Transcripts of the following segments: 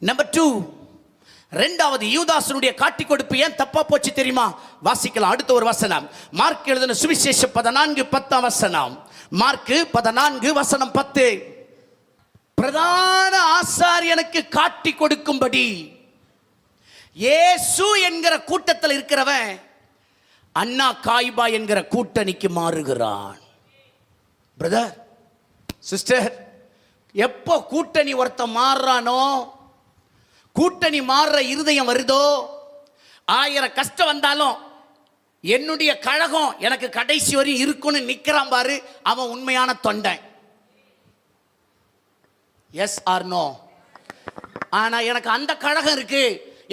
Number 2, இரண்டாவது யூதாசனுடைய காட்டி கொடுப்பு ஏன் தப்பா போச்சு தெரியுமா? வாசிக்கலாம் அடுத்த ஒரு வசனம். மார்க் எழுதின சுவிசேஷம் 14:10 வசனம். மார்க் 14:10. பிரதான ஆசாரியனுக்கு காட்டி கொடுக்கும்படி இயேசு என்கிற கூட்டத்தில் இருக்கிறவன் அண்ணா காய்பா என்கிற கூட்டணிக்கு மாறுகிறான். பிரதர், சிஸ்டர், எப்போ கூட்டணி ஒருத்த மாறுறானோ, கூட்டணி மாறுற இருதயம் வருதோ, 1000 கஷ்டம் வந்தாலும் என்னுடைய கழகம் எனக்கு கடைசி வரையும் இருக்குன்னு நிற்கிறான் பாரு, அவன் உண்மையான தொண்டன். Yes or no? ஆனா எனக்கு அந்த கழகம் இருக்கு,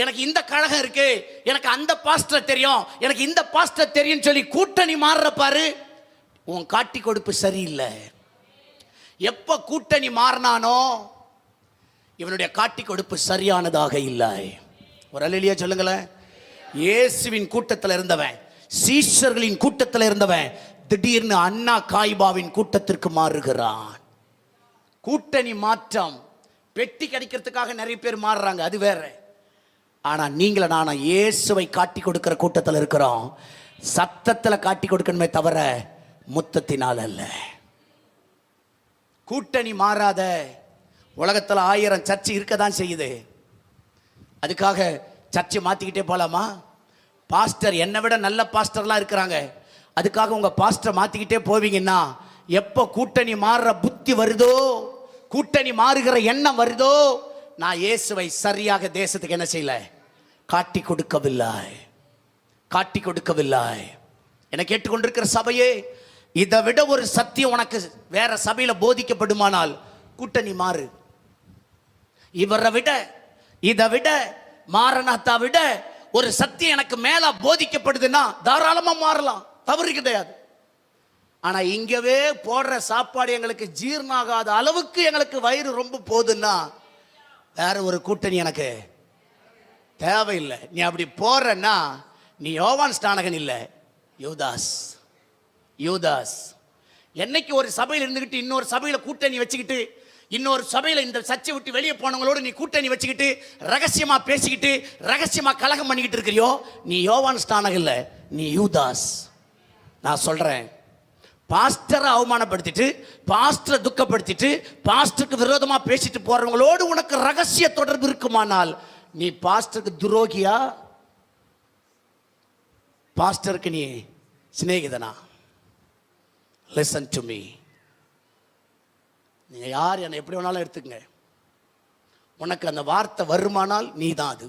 எனக்கு இந்த கழகம் இருக்கு, எனக்கு அந்த பாஸ்டர் தெரியும், எனக்கு இந்த பாஸ்டர் தெரியும் சொல்லி கூட்டணி மாறுற பாரு, உன் காட்டி கொடுப்பு சரியில்லை. எப்ப கூட்டணி மாறினானோ இவனுடைய காட்டி கொடுப்பு சரியானதாக இல்லை. ஒரு அல்லேலூயா சொல்லுங்களேன். இயேசுவின் கூட்டத்தில் இருந்தவன், சீஷர்களின் கூட்டத்தில் இருந்தவன் திடீர்னு அண்ணா காய்பாவின் கூட்டத்திற்கு மாறுகிறான். கூட்டணி மாற்றம். பெட்டி கிடைக்கிறதுக்காக நிறைய பேர் மாறுறாங்க, அது வேற. ஆனா நீங்கள நானும் இயேசுவை காட்டி கொடுக்கிற கூட்டத்தில் இருக்கிறோம். சத்தத்தில் காட்டி கொடுக்கணுமே தவிர முத்தத்தினால் அல்ல. கூட்டணி மாறாத உலகத்தில் 1000 சர்ச்சு இருக்க தான் செய்யுது. அதுக்காக சர்ச்சை மாற்றிக்கிட்டே போகலாமா? பாஸ்டர் என்னை விட நல்ல பாஸ்டர்லாம் இருக்கிறாங்க, அதுக்காக உங்கள் பாஸ்டர் மாற்றிக்கிட்டே போவீங்கன்னா எப்போ கூட்டணி மாறுற புத்தி வருதோ, கூட்டணி மாறுகிற எண்ணம் வருதோ, நான் இயேசுவை சரியாக தேசத்துக்கு என்ன செய்யல, காட்டி கொடுக்கவில்லை, காட்டி கொடுக்கவில்லை. என்னை கேட்டுக்கொண்டிருக்கிற சபையே, இதை விட ஒரு சத்தியம் உனக்கு வேற சபையில் போதிக்கப்படுமானால் கூட்டணி மாறு. இவரை விட, இதை விட, மாரநாத்தா விட ஒரு சத்தியம் எனக்கு மேல போதிக்கப்படுதுன்னா தாராளமா மாறலாம், தவறு கிடையாது. ஆனா இங்கவே போடுற சாப்பாடு எங்களுக்கு ஜீர்ணாகாத அளவுக்கு எங்களுக்கு வயிறு ரொம்ப போகுதுன்னா வேற ஒரு கூட்டணி எனக்கு தேவையில்லை. நீ அப்படி போறன்னா நீ யோவான் ஸ்நானகன் இல்லை, யூதாஸ். யூதாஸ் என்னைக்கு ஒரு சபையில் இருந்துகிட்டு இன்னொரு சபையில கூட்டணி வச்சுக்கிட்டு, இன்னொரு சபையில இந்த சர்ச்சை விட்டு வெளியே போனவங்களோடு நீ கூட்டணி வச்சுக்கிட்டு ரகசியமா பேசிக்கிட்டு ரகசியமா கலகம் பண்ணிக்கிட்டு இருக்கிறியோ, நீ யோவான் ஸ்நானகன் இல்லை, நீ யூதாஸ். நான் சொல்றேன், பாஸ்டரை அவமானப்படுத்திட்டு, பாஸ்டரை துக்கப்படுத்திட்டு, பாஸ்டருக்கு விரோதமா பேசிட்டு போறவங்களோடு உனக்கு ரகசிய தொடர்பு இருக்குமானால் நீ பாஸ்டருக்கு துரோகியா, பாஸ்டருக்கு நீ சிநேகிதனா? Listen to me. நீங்க யார் என்னை எப்படி வேணாலும் எடுத்துக்கங்க, உனக்கு அந்த வார்த்தை வருமானால் நீ தான் அது.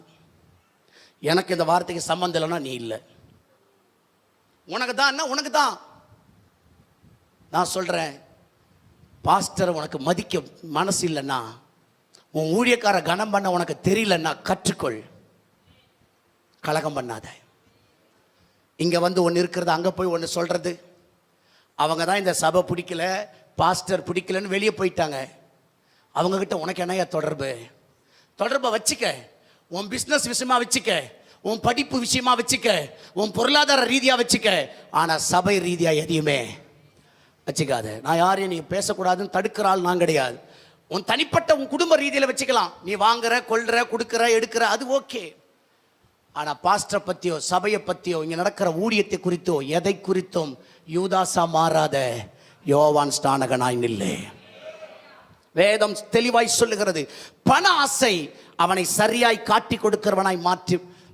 எனக்கு இந்த வார்த்தைக்கு சம்பந்தம் இல்லைன்னா நீ இல்லை. உனக்கு தான், உனக்கு தான். நான் சொல்றேன், பாஸ்டர் உனக்கு மதிக்க மனசு இல்லைன்னா, உன் ஊழியக்கார கனம் பண்ண உனக்கு தெரியலன்னா கற்றுக்கொள், கலகம் பண்ணாத. இங்க வந்து ஒன்று இருக்கிறது, அங்க போய் ஒன்று சொல்றது. அவங்க தான் இந்த சபை பிடிக்கல, பாஸ்டர் பிடிக்கலன்னு வெளியே போயிட்டாங்க. அவங்க கிட்ட உனக்கு என்னையா தொடர்பு? தொடர்பை வச்சுக்க, உன் பிஸ்னஸ் விஷயமா வச்சுக்க, உன் படிப்பு விஷயமா வச்சுக்க, உன் பொருளாதார ரீதியா வச்சுக்க. ஆனா சபை ரீதியா எதையுமே வச்சுக்காத. நான் யாரையும் நீ பேசக்கூடாதுன்னு தடுக்கிற ஆள் நான் கிடையாது. உன் தனிப்பட்ட உன் குடும்ப ரீதியில் வச்சுக்கலாம், நீ வாங்குற, கொள்ற, கொடுக்குற, எடுக்கிற, அது ஓகே. ஆனா பாஸ்டரை பத்தியோ சபையை பத்தியோ இங்க நடக்கிற ஊழியத்தை குறித்தோ எதை குறித்தும் யூதாசா மாறாத யோவான் ஸ்நானகனாய் நில்லே. வேதம் தெளிவாய் சொல்லுகிறது, பண ஆசை அவனை சரியாய் காட்டி கொடுக்கிறவனாய்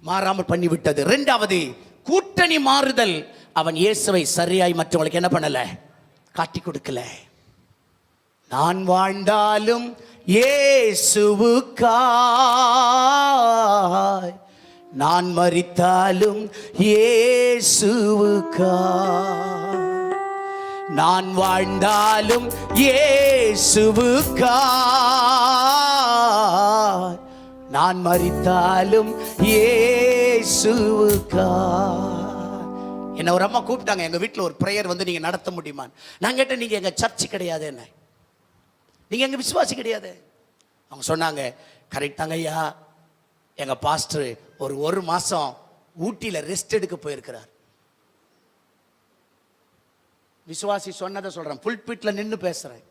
மாறாமல் பண்ணிவிட்டது. இரண்டாவது, கூட்டணி மாறுதல் அவன் இயேசுவை சரியாய் மற்றவங்களுக்கு என்ன பண்ணல, காட்டி கொடுக்கல. நான் வாழ்ந்தாலும் இயேசுவுக்காய், நான் மரித்தாலும் இயேசுவுக்காய், நான் வாழ்ந்தாலும் இயேசுவுக்காய், நான் மரித்தாலும் இயேசுவுக்காய். என்ன ஒரு அம்மா கூப்பிட்டாங்க, எங்க வீட்டில் ஒரு பிரேயர் வந்து நீங்க நடத்த முடியுமா? நான் கேட்டேன், நீங்க எங்க சர்ச்சு கிடையாது, என்ன நீங்க எங்க விசுவாசி கிடையாது? அவங்க சொன்னாங்க, கரெக்ட் தாங்க ஐயா, எங்க பாஸ்டர் ஒரு மாசம் ஊட்டியில ரெஸ்ட் எடுக்க போயிருக்கிறார். விசுவாசி சொன்னதை சொல்றேன், புல்பிட்ல நின்று பேசுறேன்.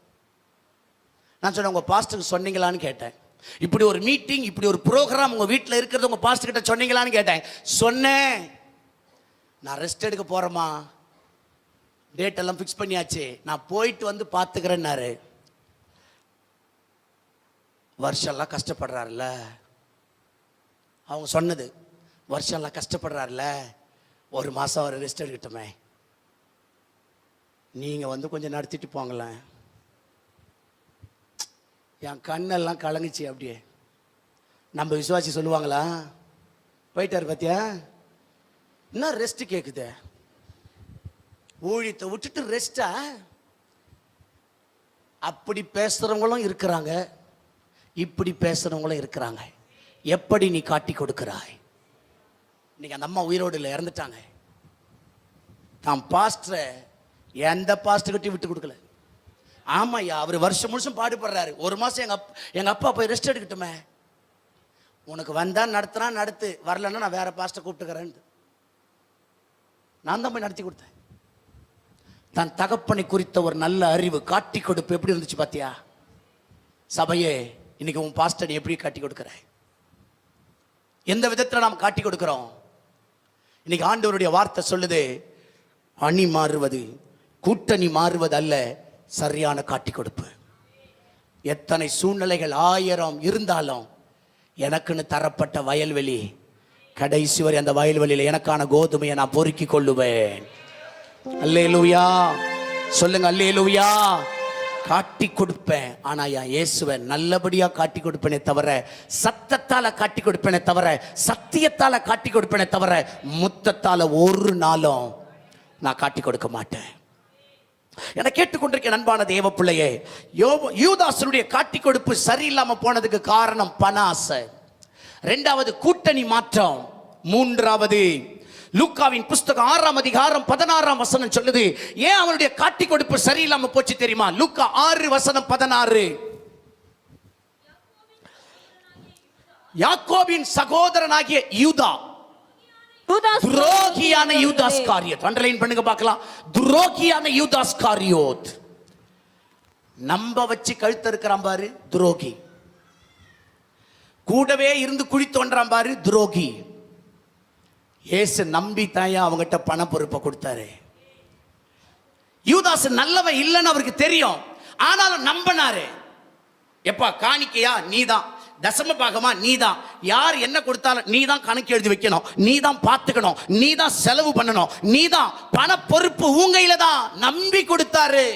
நான் சொன்னேன், உங்க பாஸ்டருக்கு சொன்னீங்களான்னு கேட்டேன். இப்படி ஒரு மீட்டிங், இப்படி ஒரு ப்ரோக்ராம் உங்க வீட்டில் இருக்கிறது உங்க பாஸ்டர் கிட்ட சொன்னீங்களான்னு கேட்டேன். சொன்னேன். நான் ரெஸ்ட் எடுக்க போறேம்மா, டேட் எல்லாம் ஃபிக்ஸ் பண்ணியாச்சு, நான் போயிட்டு வந்து பார்த்துக்கிறேன்னாரு. வருஷம்லாம் கஷ்டப்படுறாருல்ல, அவங்க சொன்னது, வருஷம்லாம் கஷ்டப்படுறாருல்ல, ஒரு மாதம் அவர் ரெஸ்ட் எடுக்கட்டுமே, நீங்கள் வந்து கொஞ்சம் நடத்திட்டு போங்களேன். என் கண்ணெல்லாம் கலங்குச்சு. அப்படியே நம்ம விசுவாசி சொல்லுவாங்களா, போயிட்டார் பார்த்தியா, இன்னும் ரெஸ்ட் கேட்குது. ஊழியத்தை விட்டுட்டு ரெஸ்டா? அப்படி பேசுறவங்களும் இருக்கிறாங்க, இப்படி பேசுறவங்களும் இருக்கிறாங்க. எப்படி நீ காட்டி கொடுக்கிறாய்? இன்னைக்கு அந்த அம்மா உயிரோடு இல்லை, இறந்துட்டாங்க. நான் பாஸ்டரை எந்த பாஸ்டர்கிட்டையும் விட்டு கொடுக்கல. ஆமாய்யா, அவர் வருஷம் முழுசும் பாடுபடுறாரு. ஒரு மாதம் எங்க அப்பா போய் ரெஸ்ட் எடுக்கட்டுமே, உனக்கு வந்தா நடத்துனா நடத்து, வரலன்னா நான் வேற பாஸ்டர் கூப்பிட்டுக்கிறேன். நான் தான் போய் நடத்தி கொடுத்தேன். தன் தகப்பனை குறித்த ஒரு நல்ல அறிவு, காட்டி கொடுப்பு எப்படி இருந்துச்சு பாத்தியா? சபையே, இன்னைக்கு உன் பாஸ்டர் நீ எப்படி காட்டி கொடுக்கிற? எந்த விதத்தில் நாம் காட்டி கொடுக்கிறோம்? இன்னைக்கு ஆண்டவருடைய வார்த்தை சொல்லுது, அணி மாறுவது கூட்டணி மாறுவது அல்ல, சரியான காட்டி கொடுப்பு. எத்தனை சூழ்நிலைகள் 1000 இருந்தாலும் எனக்குன்னு தரப்பட்ட வயல்வெளி, கடைசி வரை அந்த வயல்வெளியில் எனக்கான கோதுமையை நான் பொறுக்கி கொள்ளுவேன். அல்லேலூயா சொல்லுங்க, அல்லேலூயா. காட்டி கொடுப்பேன். ஆனா இயேசுவை நல்லபடியா காட்டி கொடுப்பேனே தவிர, சத்தத்தால காட்டி கொடுப்பேனே தவிர, சத்தியத்தால காட்டி கொடுப்பேனே தவிர, முத்தத்தால ஒரு நாளும் நான் காட்டி கொடுக்க மாட்டேன். என கேட்டுக்கொண்டிருக்க அன்பான தேவ பிள்ளையே, யூதாசனுடைய காட்டி கொடுப்பு சரியில்லாம போனதுக்கு காரணம் பண ஆசை. 2வது கூட்டணி மாற்றம். 3வது லூக்காவின் புஸ்தகம் 6ஆம் அதிகாரம் 16ஆம் வசனம் சொல்லுது, ஏன் அவனுடைய காட்டி கொடுப்பு சரியில்லாம போச்சு தெரியுமா? லூக்கா 6 வசனம் 16. யாக்கோபின் சகோதரனாகிய யூதா, துரோகியான யூதாஸ் காரியோத். அண்டர்லைன் பண்ணுங்க பார்க்கலாம். துரோகியான யூதாஸ் காரியோத். நம்ப வச்சு கழுத்து இருக்கிறான் பாரு, துரோகி. கூடவே இருந்து குழி தோன்றான் பாரு, துரோகி. இயேசு நம்பி தாயா அவங்ககிட்ட பண பொறுப்பை கொடுத்தாரு. யூதாஸ் நல்லவன் இல்லைன்னு அவருக்கு தெரியும், ஆனாலும் நம்பினாரு. எப்பா காணிக்கையா நீதான், தசம பாகமா நீதான், யார் என்ன கொடுத்தாலும் நீதான் கணக்கு எழுதி வைக்கணும், நீதான் பார்த்துக்கணும், நீதான் செலவு பண்ணணும், நீதான் பண பொறுப்பு உங்கையில தான். நம்பி கொடுத்தாரு.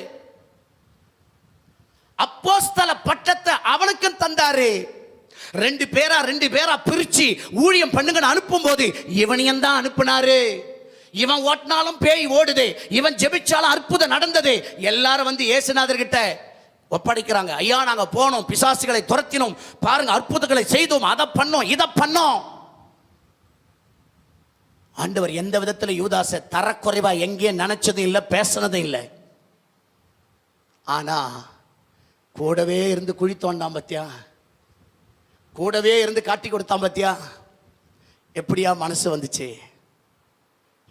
அப்போஸ்தல பட்டத்தை அவனுக்கும் தந்தாரு. 2 பேரா பிரிச்சு ஊழியம் பண்ணுங்கன்னு அனுப்பும் போது இவனையும் தான் அனுப்புனாரு. இவன் ஓட்டினாலும் பேய் ஓடுது, இவன் ஜெபிச்சாலும் அற்புதம் நடந்தது. எல்லாரும் வந்து இயேசுநாதர் கிட்ட ஒப்படைக்கிறாங்க. ஐயா, நாங்க போனோம், பிசாசுகளை துரத்தினோம், பாருங்க அற்புதங்களை செய்தோம், அதை பண்ணோம், இதை பண்ணோம். ஆண்டவர் எந்த விதத்துல யூதாசை தரக்குறைவா எங்கேயும் நினைச்சதும் இல்லை, பேசினதும் இல்லை. ஆனா கூடவே இருந்து குழி தோண்டாம் பத்தியா, கூடவே இருந்து காட்டி கொடுத்தான் பத்தியா. எப்படியா மனசு வந்துச்சு?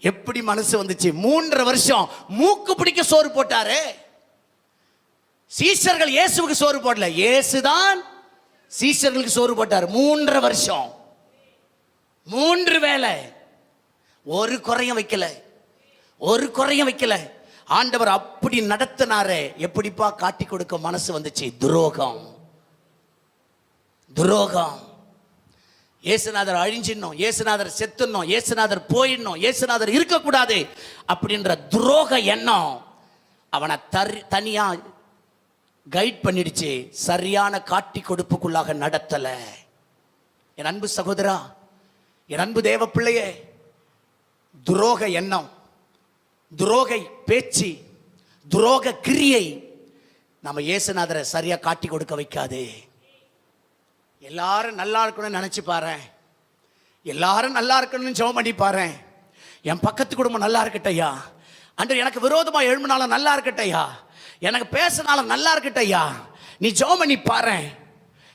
எப்படி மனசு வந்துச்சு? 3.5 வருஷம் மூக்கு பிடிக்க சோறு போட்டாரு. சீஷர்கள் இயேசுவுக்கு சோறு போடல, இயேசுதான் சீஷர்களுக்கு சோறு போட்டார். 3.5 வருஷம் 3 வேளை, ஒரு குறையும் வைக்கல, ஒரு குறையும் வைக்கல. ஆண்டவர் அப்படி நடத்தினாரே. எப்படிப்பா காட்டி கொடுக்க மனசு வந்துச்சு? துரோகம், துரோகம். இயேசுநாதர் அழிஞ்சிடணும், இயேசுநாதர் செத்துடணும், இயேசுநாதர் போயிடணும், இயேசுநாதர் இருக்கக்கூடாது அப்படின்ற துரோக எண்ணம் அவனை தனியா கைட் பண்ணிடுச்சு. சரியான காட்டி கொடுப்புக்குள்ளாக நடத்தல. என் அன்பு சகோதரா, என் அன்பு தேவ பிள்ளையே, துரோக எண்ணம், துரோக பேச்சு, துரோக கிரியை நம்ம இயேசுநாதரை சரியா காட்டி கொடுக்க வைக்காது. எல்லாரும் நல்லா இருக்கணும்னு நினைச்சு பாரு, எல்லாரும் நல்லா இருக்கணும்னு ஜெபம் பண்ணி பாரு. என் பக்கத்து குடும்பம் நல்லா இருக்கட்டையா, அன்று எனக்கு விரோதமா எழும்பினாலும் நல்லா இருக்கட்டையா, எனக்கு பேசினாலும் நல்லா இருக்கட்டையா, நீ ஜெபம் பண்ணி பாரு.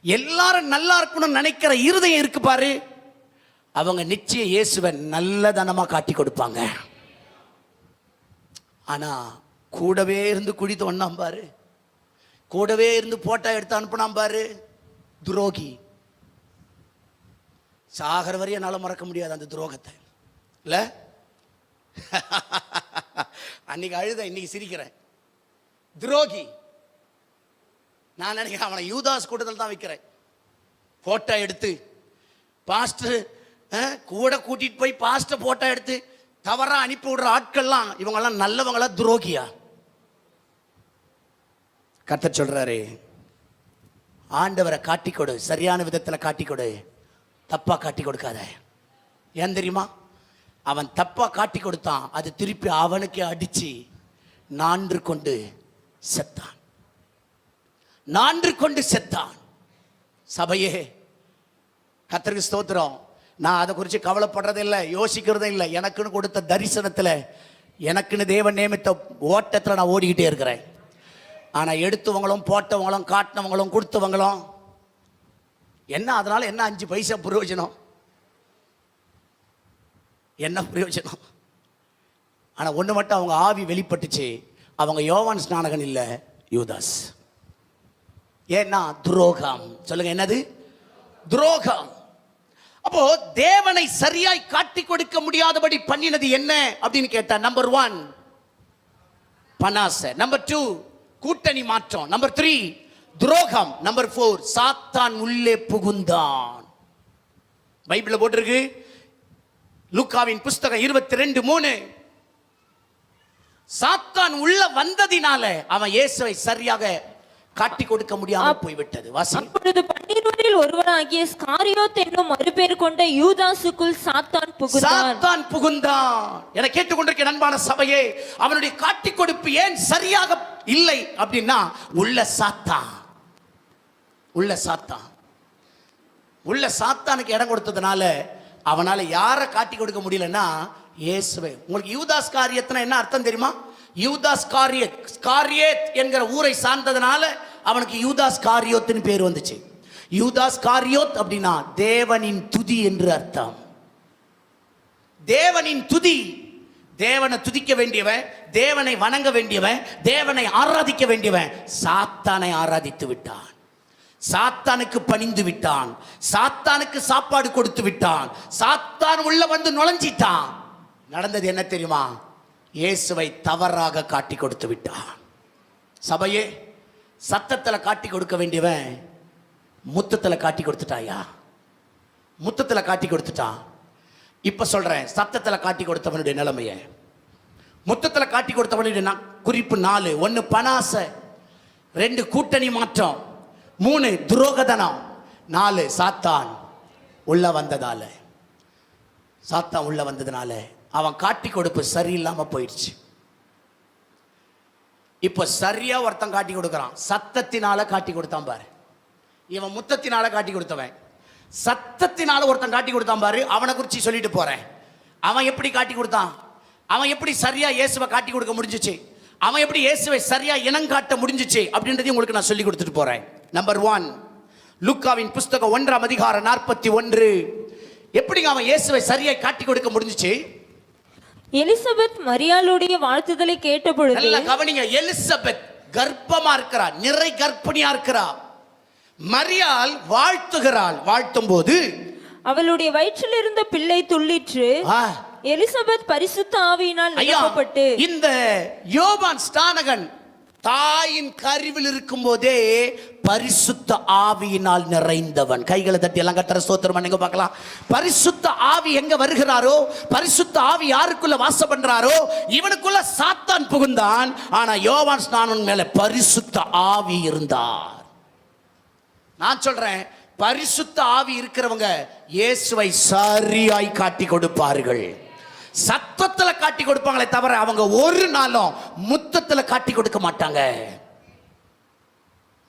எல்லாரும் நல்லா இருக்கணும்னு நினைக்கிற இருதயம் இருக்கு பாரு, அவங்க நிச்சயம் இயேசுவை நல்லதனமா காட்டி கொடுப்பாங்க. ஆனா கூடவே இருந்து குழி தோண்டாம் பாரு, கூடவே இருந்து போட்டோ எடுத்து அனுப்பினாம் பாரு, துரோகி. சாகர வரையும் என்னால் மறக்க முடியாது அந்த துரோகத்தை. இல்ல அன்னைக்கு அழுத, இன்னைக்கு சிரிக்கிறேன். துரோகி. நான் நினைக்கிறேன் அவனை யூதாஸ் கூட்டத்தில் தான் வைக்கிறேன். போட்டோ எடுத்து பாஸ்டர் கூட கூட்டிட்டு போய் பாஸ்டர் போட்டோ எடுத்து தவறா அனுப்பி விடுற ஆட்கள்லாம் இவங்கெல்லாம் நல்லவங்களா துரோகியா? கர்த்தர் சொல்றாரு, ஆண்டவரை காட்டி கொடு, சரியான விதத்தில் காட்டி கொடு, தப்பா காட்டி கொடுக்காத. ஏன் தெரியுமா? அவன் தப்பா காட்டி கொடுத்தான், அது திருப்பி அவனுக்கே அடிச்சு நான்று கொண்டு செத்தான். நான்று கொண்டு செத்தான். சபையே, கர்த்தருக்கு ஸ்தோத்திரம். நான் அதை குறித்து கவலைப்படுறதே இல்லை, யோசிக்கிறதே இல்லை. எனக்குன்னு கொடுத்த தரிசனத்தில், எனக்குன்னு தேவன் நியமித்த ஓட்டத்தில் நான் ஓடிக்கிட்டே இருக்கிறேன். ஆனால் எடுத்தவங்களும் போட்டவங்களும் காட்டினவங்களும் கொடுத்தவங்களும் என்ன, அதனால என்ன 5 பைசா பிரயோஜனம்? என்ன பிரயோஜனம்? ஆனால் ஒன்று மட்டும் அவங்க ஆவி வெளிப்பட்டுச்சு, அவங்க யோவான் ஸ்நானகன் இல்லை, யூதாஸ். ஏன்னா துரோகம். சொல்லுங்க, என்னது துரோகம்? அப்போ தேவனை சரியாய் காட்டி கொடுக்க முடியாதபடி பண்ணினது என்ன அப்படின்னு கேட்டா, நம்பர் 1 பனாசை, நம்பர் 2 கூட்டணி மாற்றம், நம்பர் 3 துரோகம், நம்பர் 4 சாத்தான் உள்ளே புகுந்தான். பைபிள்ல போட்டிருக்கு, லூக்காவின் புஸ்தகம் 22:3. சாத்தான் உள்ள வந்ததினால அவன் இயேசுவை சரியாக காட்டி கொடுக்க முடியாம போய்விட்டது. அப்பொழுது 12 ஒருவனாகிய ஸ்காரியோத் என்னும் மறுபேர் கொண்ட யூதாசுக்குள் சாத்தான் புகுந்தான். என கேட்டுக்கொண்டிருக்கிற அன்பான சபையே, அவனுடைய காட்டி கொடுப்பு ஏன் சரியாக இல்லை அப்படின்னா, உள்ள சாத்தானுக்கு இடம் கொடுத்ததுனால அவனால யாரை காட்டி கொடுக்க முடியலன்னா இயேசுவை. உங்களுக்கு யூதாஸ் காரியத்னா என்ன அர்த்தம் தெரியுமா? யூதாஸ் காரியேத் என்கிற ஊரை சார்ந்ததுனால அவனுக்கு யூதாஸ் காரியோத்னு பேர் வந்துச்சு. யூதாஸ் காரியோத் அப்படின்னா தேவனின் துதி என்று அர்த்தம். தேவனின் துதி. தேவனை துதிக்க வேண்டியவன், தேவனை வணங்க வேண்டியவன், தேவனை ஆராதிக்க வேண்டியவன் சாத்தானை ஆராதித்து விட்டான், சாத்தானுக்கு பணிந்து விட்டான், சாத்தானுக்கு சாப்பாடு கொடுத்து விட்டான், சாத்தான் உள்ள வந்து நுழைஞ்சிட்டான். நடந்தது என்ன தெரியுமா? இயேசுவை தவறாக காட்டி கொடுத்து விட்டான். சபையே, சத்தத்தில் காட்டி கொடுக்க வேண்டியவன் முத்தத்தில் காட்டி கொடுத்துட்டாயா? முத்தத்தில் காட்டி கொடுத்துட்டான். இப்ப சொல்றேன், சத்தத்தில் காட்டி கொடுத்தவனுடைய நிலைமையை. முத்தத்தில் காட்டி கொடுத்தவனுடைய குறிப்பு 4. 1 பனாசை, 2 கூட்டணி மாற்றம், 3 துரோகதனம், 4 சாத்தான் உள்ள வந்ததால. சாத்தான் உள்ள வந்ததுனால அவன் காட்டி கொடுப்பு சரியில்லாம போயிடுச்சு. இப்ப சரியா ஒருத்தன் காட்டி கொடுக்கறான், சத்தத்தினால காட்டி கொடுத்தான் பாரு. இவன் முத்தத்தினால காட்டி கொடுத்தவன், சத்தத்தினால ஒருத்தன் காட்டி கொடுத்தான் பாரு. அவனை குறித்து சொல்லிட்டு போறேன். அவன் எப்படி காட்டி கொடுத்தான், அவன் எப்படி சரியா இயேசுவை காட்டி கொடுக்க முடிஞ்சிச்சு, அவன் எப்படி இயேசுவை சரியா இனங்காட்ட முடிஞ்சிச்சு அப்படின்றதையும் உங்களுக்கு நான் சொல்லி கொடுத்துட்டு போறேன். நம்பர் 1 லூக்காவின் புஸ்தகம் 1ஆம் அதிகாரம் 41. எப்படிங்க அவன் இயேசுவை சரியா காட்டி கொடுக்க முடிஞ்சிச்சு? எலிசபெத் மரியாளுடைய வாழ்த்துதலை கேட்ட பொழுது, நல்ல கவனிங்க, எலிசபெத் கர்ப்பமா இருக்கிறா, நிறை கர்ப்பிணியா இருக்கிறா. மரியாள் வாழ்த்துகிறாள். வாழ்த்தும் போது அவளுடைய வயிற்றில் இருந்த பிள்ளை துள்ளிற்று. எலிசபெத் பரிசுத்த ஆவியினால் நிரப்பப்பட்டு. இந்த யோவான் ஸ்நானகன் தாயின் கருவில் இருக்கும் போதே பரிசுத்த ஆவியினால் நிறைந்தவன். கைகளை தட்டி எல்லாம் கர்த்தரை ஸ்தோத்திரம் பண்ணுங்க பார்க்கலாம். பரிசுத்த ஆவி எங்க வருகிறாரோ, பரிசுத்த ஆவி யாருக்குள்ள வாசம் பண்றாரோ, இவனுக்குள்ள சாத்தான் புகுந்தான். ஆனா யோவான் ஸ்நானன் மேல பரிசுத்த ஆவி இருந்தார். நான் சொல்றேன், பரிசுத்த ஆவி இருக்கிறவங்க இயேசுவை சரியாய் காட்டி கொடுப்பார்கள். சத்தத்தில் காட்டி கொடுப்பாங்களே தவிர அவங்க ஒரு நாளும் முத்தத்தில் காட்டி கொடுக்க மாட்டாங்க.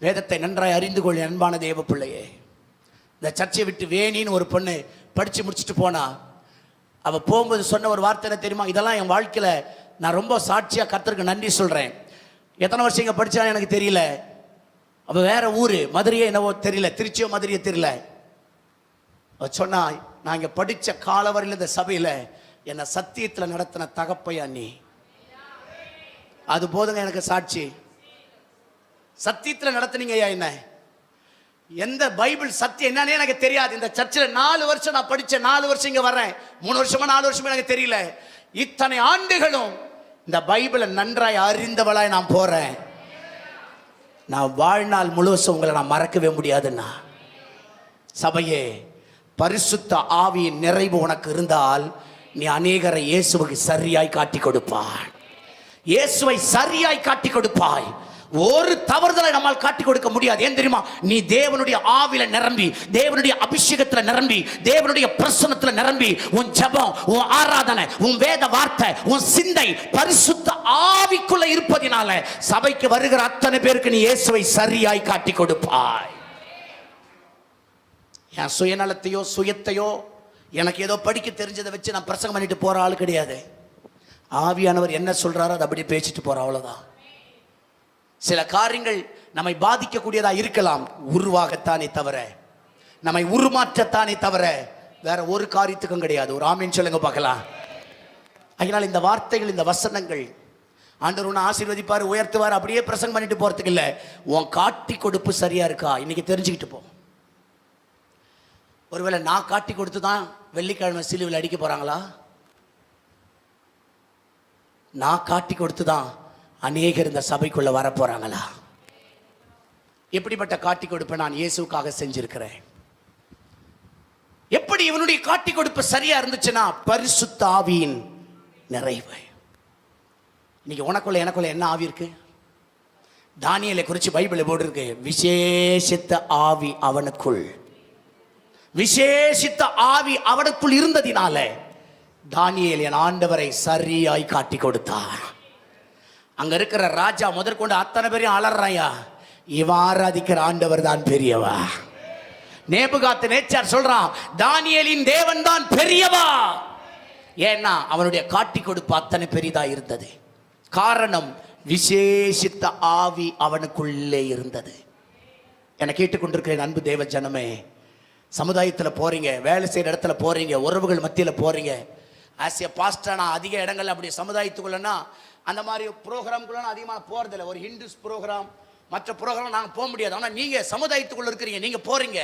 வேதத்தை நன்றாய் அறிந்து கொள்ள அன்பான தேவ பிள்ளையே. இந்த சர்ச்சை விட்டு வேணின்னு ஒரு பொண்ணு படிச்சு முடிச்சுட்டு போனா, அவ போகும்போது சொன்ன ஒரு வார்த்தை என்ன தெரியுமா? இதெல்லாம் என் வாழ்க்கையில நான் ரொம்ப சாட்சியா கர்த்தருக்கு நன்றி சொல்றேன். எத்தனை வருஷம் இங்க படிச்சாலும் எனக்கு தெரியல. அவ வேற ஊரு, மதுரையே என்னவோ தெரியல, திருச்சியோ மதுரையோ தெரியல. அவ சொன்னா, நான் இங்க படிச்ச காலவரையில் இந்த சபையில என்னை சத்தியத்தில் நடத்தின தகப்பையா நீ. அது போதுங்க எனக்கு சாட்சி. சத்தியத்தில் நடத்தினீங்க ஐயா என்ன. எந்த பைபிள் சத்தியம் என்னன்னே எனக்கு தெரியாது. இந்த சர்ச்சில் 4 வருஷம் நான் படித்தேன், 4 வருஷம் இங்கே வர்றேன், 3 வருஷமா 4 வருஷமா எனக்கு தெரியல. இத்தனை ஆண்டுகளும் இந்த பைபிளை நன்றாய் அறிந்தவளாய் நான் போறேன். நான் வாழ்நாள் முழுவதும் உங்களை நான் மறக்கவே முடியாதுன்னா. சபையே, பரிசுத்த ஆவியின் நிறைவு உனக்கு இருந்தால் நீ அநேகரை இயேசுவுக்கு சரியாய் காட்டி கொடுப்பாய். இயேசுவை சரியாய் காட்டி கொடுப்பாய். ஒரு தவறுதலை நம்மால் காட்டி கொடுக்க முடியாது. ஏன் தெரியுமா? நீ தேவனுடைய ஆவில நிரம்பி, தேவனுடைய அபிஷேகத்துல நிரம்பி, தேவனுடைய பிரசன்னத்துல நிரம்பி, உன் ஜெபம், உன் ஆராதனை, உன் வேத வார்த்தை, உன் சிந்தை பரிசுத்த ஆவிக்குள்ள இருப்பதினால சபைக்கு வருகிற அத்தனை பேருக்கு நீ இயேசுவை சரியாய் காட்டி கொடுப்பாய். என் சுயநலத்தையோ சுயத்தையோ எனக்கு ஏதோ படிக்க தெரிஞ்சதை வச்சு நான் பிரசங்கம் பண்ணிட்டு போற ஆள் கிடையாது. ஆவியானவர் என்ன சொல்றாரோ அதை அப்படியே பேசிட்டு போற, அவ்வளவுதான். சில காரியங்கள் நம்மை பாதிக்கக்கூடியதா இருக்கலாம், உருவாகத்தானே தவிர, நம்மை உருமாற்றத்தானே தவிர வேற ஒரு காரியத்துக்கும் கிடையாது. ஒரு ஆமீன் சொல்லுங்க பார்க்கலாம். அதனால் இந்த வார்த்தைகள், இந்த வசனங்கள் ஆண்டவர் உன்னை ஆசீர்வதிப்பார், உயர்த்துவார், அப்படியே பிரசங்கம் பண்ணிட்டு போறதுக்கு இல்லை. உன் காட்டி கொடுப்பு சரியா இருக்கா இன்னைக்கு தெரிஞ்சுக்கிட்டு போ. ஒருவேளை நான் காட்டி கொடுத்து தான் வெள்ளிக்கிழமை சிலுவையில் அடிக்க போறாங்களா? நான் காட்டி கொடுத்து தான் அநேகர் இந்த சபைக்குள்ள வர போறாங்களா? எப்படிப்பட்ட காட்டி கொடுப்பை நான் இயேசுக்காக செஞ்சிருக்கிறேன். எப்படி இவனுடைய காட்டி கொடுப்பு சரியா இருந்துச்சுன்னா பரிசுத்த ஆவியின் நிறைவு. இன்னைக்கு உனக்குள்ள எனக்குள்ள என்ன ஆவி இருக்கு? தானியேலை குறித்து பைபிள் போர்டு இருக்கு, விசேஷித்த ஆவி அவனுக்குள். விசேஷித்த ஆவி அவனுக்குள் இருந்ததினால தானியேல் என் ஆண்டவரை சரியாய் காட்டி கொடுத்தார். அங்க இருக்கிற ராஜா முதற்கொண்டு அத்தனை பேரையும் அலறாயா, இவன் ஆராதிக்கிற ஆண்டவர் தான் பெரியவா. நேபுகாத் நேச்சார் சொல்றான், தானியேலின் தேவன் தான் பெரியவா. ஏன்னா அவனுடைய காட்டி கொடுப்பு அத்தனை பெரிதா இருந்தது. காரணம், விசேஷித்த ஆவி அவனுக்குள்ளே இருந்தது. என்னை கேட்டுக்கொண்டிருக்கிற அன்பு தேவ ஜனமே, சமுதாயத்தில் போறீங்க, வேலை செய்கிற இடத்துல போறீங்க, உறவுகள் மத்தியில் போறீங்க. ஆஸ் ஏ பாஸ்டர் நான் அதிக இடங்கள் அப்படி சமுதாயத்துக்குள்ளனா அந்த மாதிரி ப்ரோக்ராம்குள்ள அதிகமாக போகிறதில்ல. ஒரு ஹிந்துஸ் ப்ரோக்ராம், மற்ற ப்ரோக்ராம் நாங்கள் போக முடியாது. ஆனால் நீங்கள் சமுதாயத்துக்குள்ள இருக்கிறீங்க, நீங்கள் போறீங்க.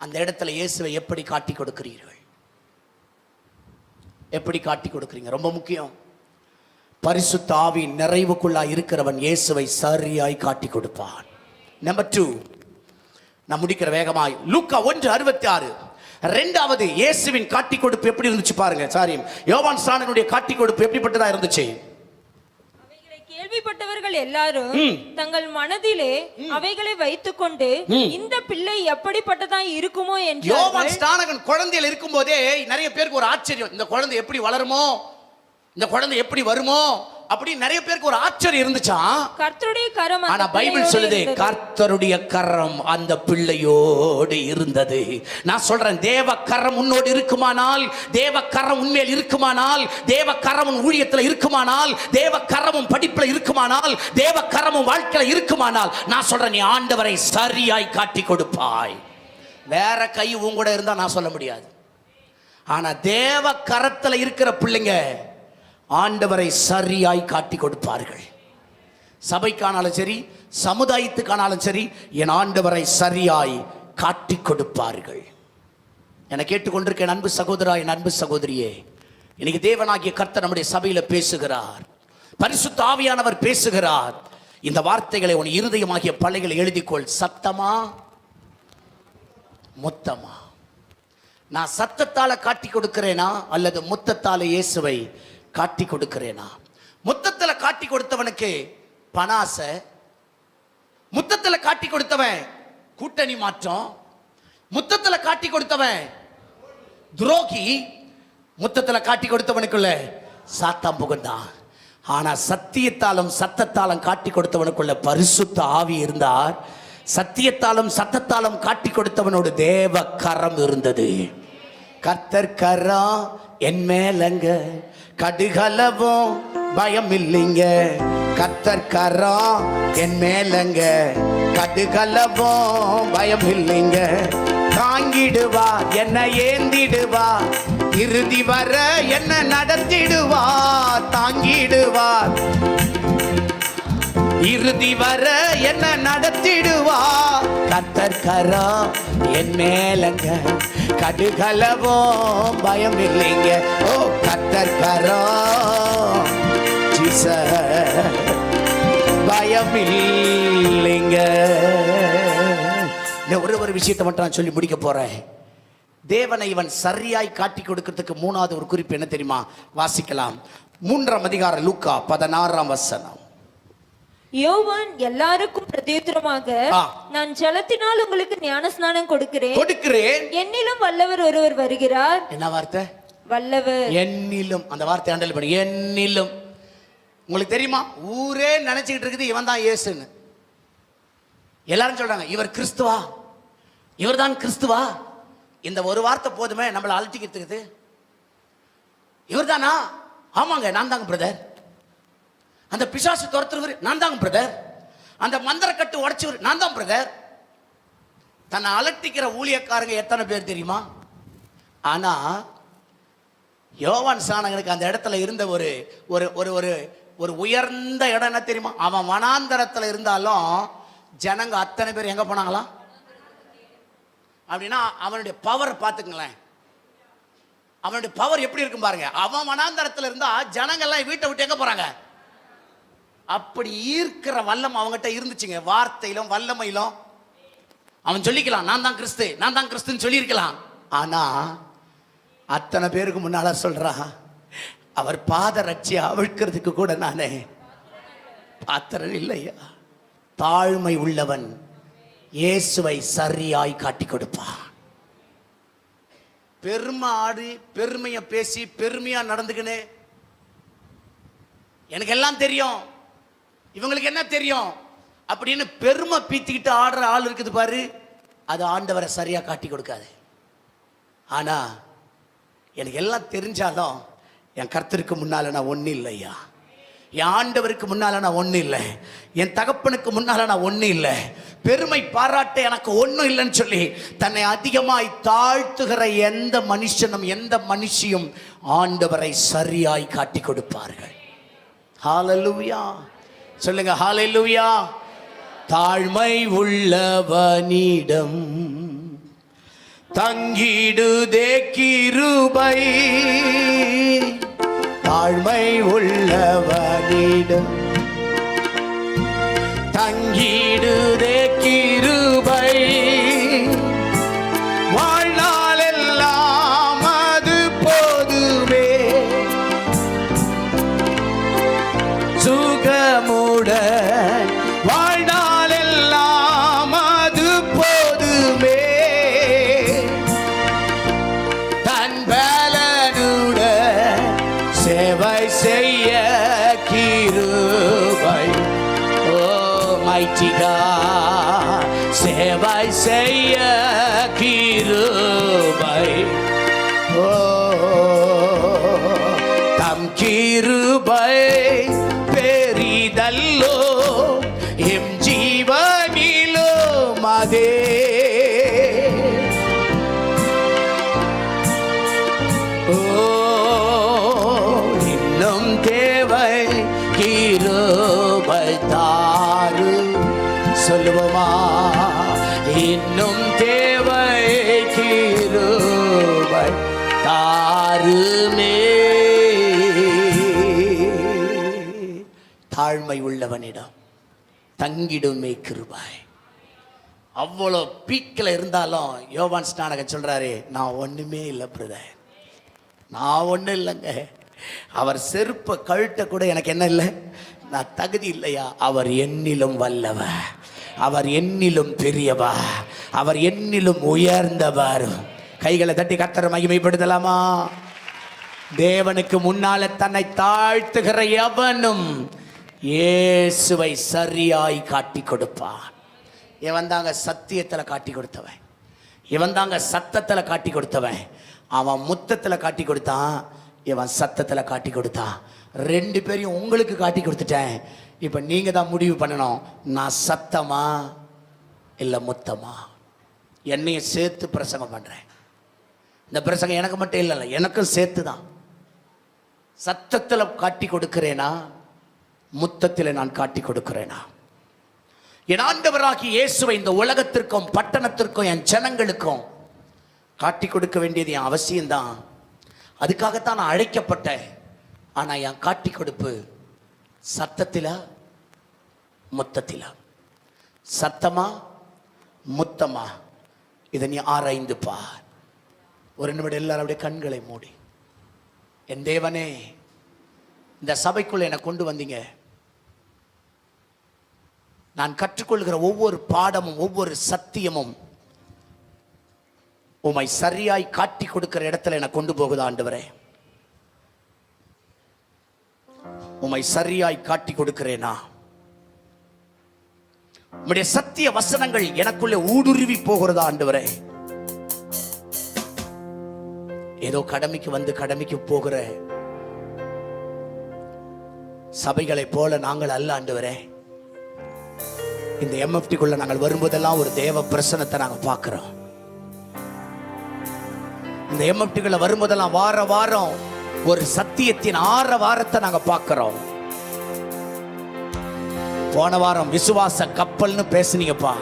அந்த இடத்துல இயேசுவை எப்படி காட்டி கொடுக்கிறீர்கள்? எப்படி காட்டி கொடுக்கிறீங்க? ரொம்ப முக்கியம். பரிசுத்த ஆவி நிறைவுக்குள்ளா இருக்கிறவன் இயேசுவை சரியாய் காட்டி கொடுப்பான். நம்பர் 2, நான் முடிக்கிற வேகமாய். லூக்கா 1:66. ரெண்டாவது இயேசுவின் காட்டி கொடுப்பு எப்படி இருந்துச்சு பாருங்க. சாரி, யோவான் ஸ்நானனுடைய காட்டி கொடுப்பு எப்படிப்பட்டதா இருந்துச்சு? அவைகளை கேள்விப்பட்டவர்கள் எல்லாரும் தங்கள் மனதிலே அவைகளை வைத்துக்கொண்டு இந்த பிள்ளை எப்படிப்பட்டதா இருக்குமோ என்று. யோவான் ஸ்நானகன் குழந்தையில இருக்கும் போதே நிறைய பேருக்கு ஒரு ஆச்சரியம், இந்த குழந்தை எப்படி வளருமோ, இந்த குழந்தை எப்படி வருமோ அப்படி நிறைய பேருக்கு ஒரு ஆச்சரியம் இருந்துச்சா. கர்த்தருடைய கரம், ஆனா பைபிள் சொல்லுது கர்த்தருடைய கரம் அந்த பிள்ளையோடு இருந்தது. நான் சொல்றேன், தேவ கரம் உன்னோடு இருக்குமானால், தேவ கரம் உண்மையில் இருக்குமானால், தேவ கரம் உன் ஊழியத்தில் இருக்குமானால், தேவ கரமும் படிப்புல இருக்குமானால், தேவ கரமும் வாழ்க்கையில இருக்குமானால், நான் சொல்றேன், நீ ஆண்டவரை சரியாய் காட்டி கொடுப்பாய். வேற கை உங்கூட இருந்தா நான் சொல்ல முடியாது. ஆனா தேவ கரத்துல இருக்கிற பிள்ளைங்க ஆண்டவரை சரியாய் காட்டி கொடுப்பார்கள். சபைக்கானாலும் சரி, சமுதாயத்துக்கானாலும் சரி, என் ஆண்டவரை சரியாய் காட்டி கொடுப்பார்கள். என கேட்டுக்கொண்டிருக்க அன்பு சகோதரா, என் அன்பு சகோதரியே, இன்னைக்கு தேவனாகிய கர்த்தர் நம்முடைய சபையில பேசுகிறார். பரிசுத்த ஆவியானவர் பேசுகிறார். இந்த வார்த்தைகளை உன் இருதயமாகிய பலகைகளை எழுதிக்கொள். சத்தமா முத்தமா? நான் சத்தத்தால காட்டி கொடுக்கிறேனா அல்லது முத்தத்தால இயேசுவை காட்டி கொடுக்கிறேனா? முத்தத்துல காட்டி கொடுத்தவனுக்கு பணாசை, முத்தத்துல காட்டி கொடுத்தவன் கூட்டணி மாற்றம், முத்தத்துல காட்டி கொடுத்தவன் துரோகி, முத்தத்துல காட்டி கொடுத்தவனுக்குள்ள சாத்தான் புகுந்தான். ஆனா சத்தியத்தாலும் சத்தத்தாலும் காட்டி கொடுத்தவனுக்குள்ள பரிசுத்த ஆவி இருந்தார். சத்தியத்தாலும் சத்தத்தாலும் காட்டி கொடுத்தவனோடு தேவ கரம் இருந்தது. கர்த்தர் கரம் என் மேலங்க, கடுகளவும் பயம் இல்லைங்க. கர்த்தர் கரம் என் மேலங்க, கடுகளவும் பயம் இல்லைங்க. தாங்கிடுவா என்ன ஏந்திடுவா, இறுதி வர என்ன நடத்திடுவா. தாங்கிடுவா இறுதி வர என்ன நடத்திடுவா. கர்த்தர் கரம் என் மேலங்க, கடுகளவும் பயம் இல்லைங்க. ஓ கர்த்தர் கரம் ஜீசஸ், பயம் இல்லைங்க. ஒரு விஷயத்தை மட்டும் நான் சொல்லி முடிக்க போறேன். தேவனை இவன் சரியாய் காட்டி கொடுக்கிறதுக்கு மூணாவது ஒரு குறிப்பு என்ன தெரியுமா? வாசிக்கலாம். 3ஆம் அதிகாரம் லூக்கா 16ஆம் வசனம். யோவான் எல்லாருக்கும் பிரதியுத்தரமாக, நான் ஜலத்தினால் உங்களுக்கு ஞானஸ்நானம் கொடுக்கிறேன், என்னிலும் வல்லவர் ஒருவர் வருகிறார். என்ன வார்த்தை? வல்லவர். என்னிலும், அந்த வார்த்தை ஆண்டல் பண்ணி, என்னிலும். உங்களுக்கு தெரியுமா, ஊரே நினைச்சுக்கிட்டு இருக்குது இவன் தான் இயேசுன்னு. எல்லாரும் சொல்றாங்க இவர் கிறிஸ்துவா, இவர் தான் கிறிஸ்துவா. இந்த ஒரு வார்த்தை போதுமே நம்மளை அழட்டிக்கிறதுக்கு. இவர் தானா? ஆமாங்க, நான் தாங்க பிரதர். அந்த பிசாசு துரத்துறவர் நான் தாங்க பிரதர். அந்த மந்திரக்கட்டு உடைச்சவர் நான் தான் பிரதர். தன்னை அலட்டிக்கிற ஊழியக்காரங்க எத்தனை பேர் தெரியுமா? ஆனா யோவான் ஸ்நானகனுக்கு அந்த இடத்துல இருந்த ஒரு ஒரு ஒரு ஒரு உயர்ந்த இடம் என்ன தெரியுமா? அவன் வனாந்தரத்தில் இருந்தாலும் ஜனங்க அத்தனை பேர் எங்க போனாங்களா? அப்படின்னா அவனுடைய பவர் பார்த்துங்களேன். அவனுடைய பவர் எப்படி இருக்கும் பாருங்க. அவன் வனாந்தரத்தில் இருந்தா ஜனங்கள்லாம் வீட்டை விட்டு எங்க போறாங்க? அப்படி ஈர்க்கிற வல்லம் அவங்ககிட்ட இருந்துச்சுங்க. வார்த்தையிலும் வல்லமையிலும் அவன் சொல்லிக்கலாம் நான் தான் கிறிஸ்து, நான் தான் கிறிஸ்துன்னு சொல்லியிருக்கலாம். ஆனா அத்தனை பேருக்கு முன்னால சொல்றா, அவர் பாத ரட்சியை அவிழ்க்கிறதுக்கு கூட நானே பாத்திரம் இல்லையா. தாழ்மை உள்ளவன் இயேசுவை சரியாய் காட்டி கொடுப்பான். பெருமை ஆடி பெருமையை பேசி பெருமையா நடந்துக்கினே எனக்கு எல்லாம் தெரியும், இவங்களுக்கு என்ன தெரியும் அப்படின்னு பெருமை பீத்திக்கிட்டு ஆடுற ஆள் இருக்குது பாரு, அது ஆண்டவரை சரியா காட்டி கொடுக்காது. ஆனா எனக்கு எல்லாம் தெரிஞ்சாலும் என் கர்த்தருக்கு முன்னால நான் ஒண்ணு இல்லையா, என் ஆண்டவருக்கு முன்னால நான் ஒண்ணு இல்லை, என் தகப்பனுக்கு முன்னால நான் ஒண்ணு இல்லை, பெருமை பாராட்ட எனக்கு ஒண்ணும் இல்லைன்னு சொல்லி தன்னை அதிகமாய் தாழ்த்துகிற எந்த மனுஷனும் எந்த மனுஷியும் ஆண்டவரை சரியாய் காட்டி கொடுப்பார்கள். ஹalleluya சொல்லுங்க, ஹalleluya. தாழ்மை உள்ளவனிடம் தங்கிடுதே கிருபை, தாழ்மை உள்ளவனிடம் தங்கிடுதே கிருபை, வாழ்நாள் எல்லாம் அது போதுமே, சுகமுடன் வாழ்நாள் எல்லாம் அது போதுமே, தன் பலனுடன் சேவை செய்ய கிருபை. ஓ mighty God, சேவை செய்ய கிருபை. ஓ தம் கிருபை பெரிதல்லோ எம் ஜீவனிலும் அதே. ஓ இன்னும் தேவை கிருபை தாரு, சொல்லுவோமா? இன்னும் தேவை கிருபை தாருமே. தாழ்மை உள்ளவனிடம் தங்கிடுமே கிருபை. அவ்வளோ பீக்கில் இருந்தாலும் யோவான் ஸ்நானகன் சொல்றாரு, நான் ஒண்ணுமே இல்லை பிரதர், நான் ஒன்றும் இல்லைங்க. அவர் செருப்பை கழுட்ட கூட எனக்கு என்ன இல்லை, நான் தகுதி இல்லையா. அவர் என்னிலும் வல்லவர், அவர் என்னிலும் பெரியவர், அவர் என்னிலும் உயர்ந்தவர். கைகளை தட்டி கர்த்தரை மகிமைப்படுத்தலாமா? தேவனுக்கு முன்னால தன்னை தாழ்த்துகிற எவனும் இயேசுவை சரியாய் காட்டி கொடுப்பான். இவன் தாங்க சத்தியத்தில் காட்டி கொடுத்தவன், இவன் தாங்க சத்தத்தில் காட்டி கொடுத்தவன். அவன் முத்தத்தில் காட்டி கொடுத்தான், இவன் சத்தத்தில் காட்டி கொடுத்தான். ரெண்டு பேரையும் உங்களுக்கு காட்டி கொடுத்துட்டேன். இப்போ நீங்க தான் முடிவு பண்ணணும், நான் சத்தமா இல்லை முத்தமா. என்னையும் சேர்த்து பிரசங்கம் பண்றேன். இந்த பிரசங்கம் எனக்கு மட்டும் இல்லை, எனக்கும் சேர்த்து தான். சத்தத்தில் காட்டி கொடுக்கிறேனா, முத்தத்தில் நான் காட்டி கொடுக்கிறேனா? என் ஆண்டவராகிய இயேசுவை இந்த உலகத்திற்கும் பட்டணத்திற்கும் என் ஜனங்களுக்கும் காட்டி கொடுக்க வேண்டியது என் அவசியம்தான். அதுக்காகத்தான் நான் அழைக்கப்பட்டேன். ஆனா என் காட்டி கொடுப்பு சத்தத்திலா முத்தத்திலா, சத்தமா முத்தமா, இதை நீ ஆராய்ந்து பார். ஒரு நிமிடம் எல்லாரும் அப்படியே கண்களை மூடி, என் தேவனே இந்த சபைக்குள்ள என்னை கொண்டு வந்தீங்க. நான் கற்றுக்கொள்கிற ஒவ்வொரு பாடமும் ஒவ்வொரு சத்தியமும் உம்மை சரியாய் காட்டி கொடுக்கிற இடத்துல என்னை கொண்டு போகுது ஆண்டவரே. உம்மை சரியாய் காட்டி கொடுக்கிறேனா? உம்முடைய சத்திய வசனங்கள் எனக்குள்ளே ஊடுருவி போகிறதா ஆண்டவரே? ஏதோ கடமைக்கு வந்து கடமைக்கு போகிற சபைகளை போல நாங்கள் அல்ல ஆண்டவரே. இந்த எம்எஃப்டிக்குள்ள நாங்கள் வரும்போதெல்லாம் ஒரு தேவ பிரசனத்தை நாங்கள் பார்க்கிறோம். இந்த எம்எஃப்டிக்குள்ள வரும்போதெல்லாம் வார வாரம் ஒரு சத்தியத்தின் வாரத்தை நாங்க பார்க்கிறோம். போன வாரம் விசுவாச கப்பல்னு பேசுனீங்கப்பா.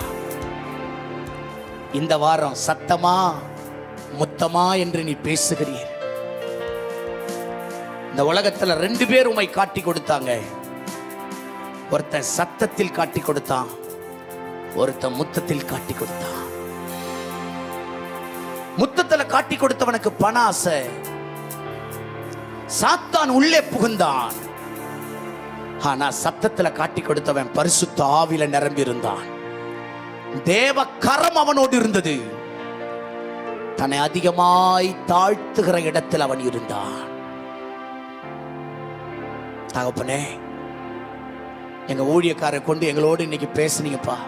இந்த வாரம் சத்தமா முத்தமா என்று நீ பேசுகிறீர். இந்த உலகத்துல 2 பேர் உம்மை காட்டி கொடுத்தாங்க. ஒருத்தன் சத்தத்தில் காட்டி கொடுத்தான், ஒருத்தன் முத்தத்தில் காட்டி கொடுத்தான். முத்தத்துல காட்டி கொடுத்தவனுக்கு பண ஆசை. சாத்தான் உள்ளே புகுந்தான். ஆனா சத்தத்துல காட்டி கொடுத்தவன் பரிசுத்த ஆவியில நிரம்பி இருந்தான். தேவ கரம் அவனோடு இருந்தது. தன்னை அதிகமாய் தாழ்த்துகிற இடத்தில் அவன் இருந்தான். தகப்பனே, எங்க ஊழியக்காரை கொண்டு எங்களோடு இன்னைக்கு பேசுனீங்கப்பா.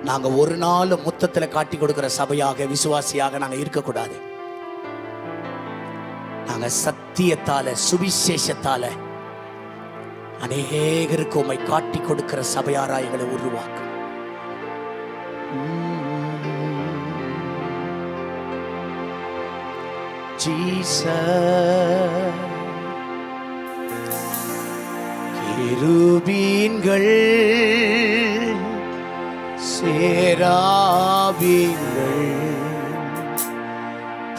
நாங்க ஒரு நாள் முத்தத்துல காட்டி கொடுக்கிற சபையாக விசுவாசியாக நாங்க இருக்கக்கூடாது. நாங்க சத்தியத்தால சுவிசேஷத்தால அநேகருக்கு உம்மை காட்டி கொடுக்கிற சபையாரா எங்களை உருவாக்கும். கிருபீன்கள் சேராபீன்கள்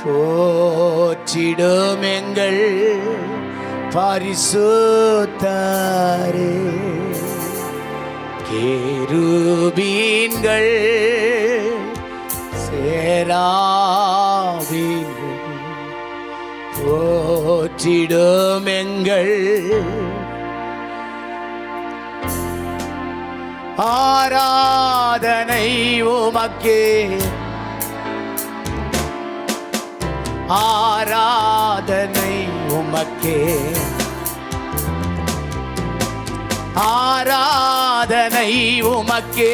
போற்றிடும் எங்கள் பரிசுத்தரே. கேருபீன்கள் சேராபீன்கள் போற்றிடும் எங்கள் ஆராதனை உமக்கே, ஆராதனை உமக்கே, ஆராதனை உமக்கே,